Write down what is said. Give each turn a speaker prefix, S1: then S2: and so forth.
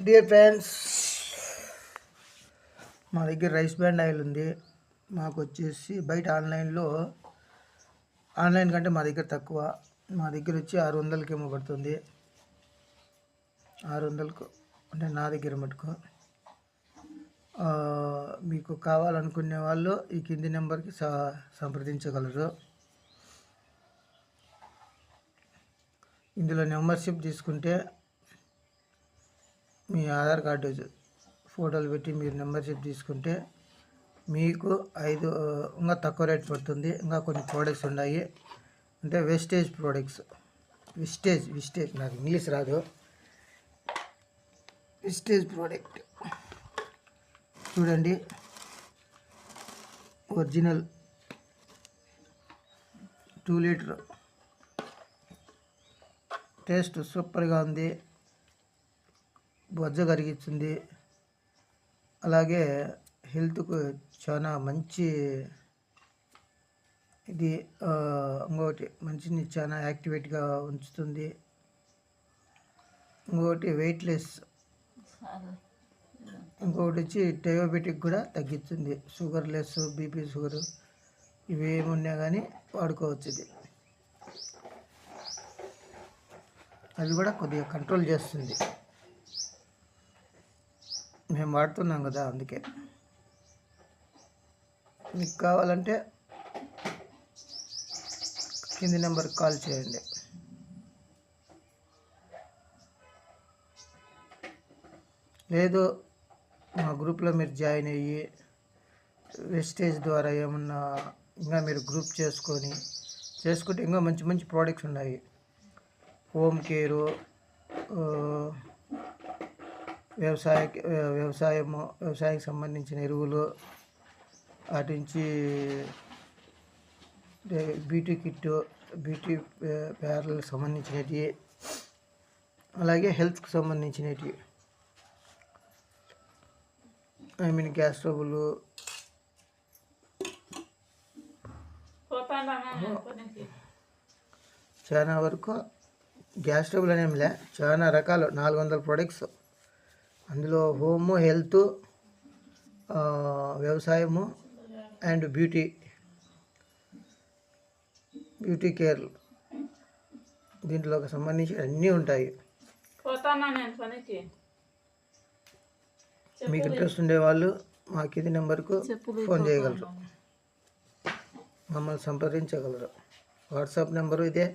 S1: Dear friends, మా దగ్గర rice brand oil ఉంది. మాకు వచ్చేసి బయట ఆన్లైన్ కంటే మా దగ్గర తక్కువ. మా దగ్గర వచ్చి 600కి ఏమో పడుతుంది. 600కు అంటే నా దగ్గర మటుకు. మీకు కావాలనుకునే వాళ్ళు ఈ కింది నెంబర్కి సంప్రదించగలరు. ఇందులో మెంబర్షిప్ తీసుకుంటే మీ ఆధార్ కార్డు ఫోటోలు పెట్టి మీరు మెంబర్షిప్ తీసుకుంటే మీకు ఇంకా తక్కువ రేట్ పడుతుంది. ఇంకా కొన్ని ప్రోడక్ట్స్ ఉన్నాయి, అంటే వేస్టేజ్ ప్రోడక్ట్స్. విస్టేజ్ నాకు ఇంగ్లీష్ రాదు. విస్టేజ్ ప్రోడక్ట్ చూడండి, ఒరిజినల్ 2 లీటర్. టేస్ట్ సూపర్గా ఉంది, బొజ్జ కరిగిస్తుంది. అలాగే హెల్త్కు చాలా మంచి ఇది. ఇంకొకటి మంచిని చాలా యాక్టివేట్గా ఉంచుతుంది. ఇంకొకటి వెయిట్లెస్. ఇంకొకటి వచ్చి డయాబెటిక్ కూడా తగ్గిస్తుంది. షుగర్లెస్, బీపీ, షుగర్ ఇవి ఏమున్నా కానీ వాడుకోవచ్చు. ఇది అది కూడా కొద్దిగా కంట్రోల్ చేస్తుంది. మేము వాడుతున్నాం కదా, అందుకే. మీకు కావాలంటే కింది నెంబర్కి కాల్ చేయండి. లేదు మా గ్రూప్లో మీరు జాయిన్ అయ్యి వెస్టేజ్ ద్వారా ఏమన్నా ఇంకా మీరు గ్రూప్ చేసుకుంటే ఇంకా మంచి మంచి ప్రోడక్ట్స్ ఉన్నాయి. హోమ్ కేరు, వ్యవసాయానికి సంబంధించిన ఎరువులు, వాటి నుంచి బ్యూటీ కిట్, బ్యూటీ ప్యారల్కి సంబంధించినవి, అలాగే హెల్త్కి సంబంధించినవి. గ్యాస్ స్టవ్లు, చాలా వరకు గ్యాస్ స్టవ్లు అనేమిలే, చాలా రకాలు 400 ప్రొడక్ట్స్. అందులో హోము, హెల్త్, వ్యవసాయము అండ్ బ్యూటీ కేర్, దీంట్లోకి సంబంధించి అన్నీ ఉంటాయి. మీకు ఇంట్రెస్ట్ ఉండేవాళ్ళు మా కింది నెంబర్కు ఫోన్ చేయగలరు, మమ్మల్ని సంప్రదించగలరు. వాట్సాప్ నెంబరు ఇదే.